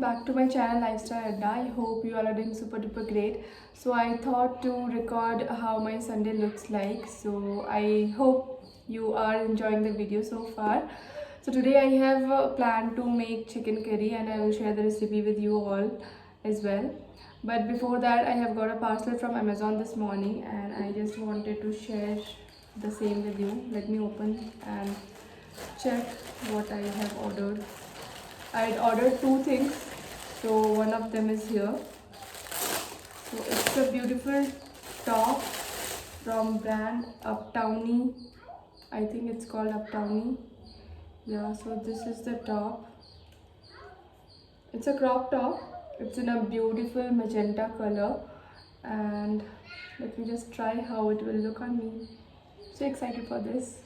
back to my channel Lifestyle Adda. I hope you all are doing super duper great. So I thought to record how my Sunday looks like. So I hope you are enjoying the video so far. So today I have planned to make chicken curry and I will share the recipe with you all as well. But before that, I have got a parcel from Amazon this morning and I just wanted to share the same with you. Let me open and check what I have ordered. I had ordered two things, so one of them is here. So it's a beautiful top from brand Uptowny. I think it's called Uptowny. Yeah, so this is the top. It's a crop top. It's in a beautiful magenta color, and let me just try how it will look on me. So excited for this.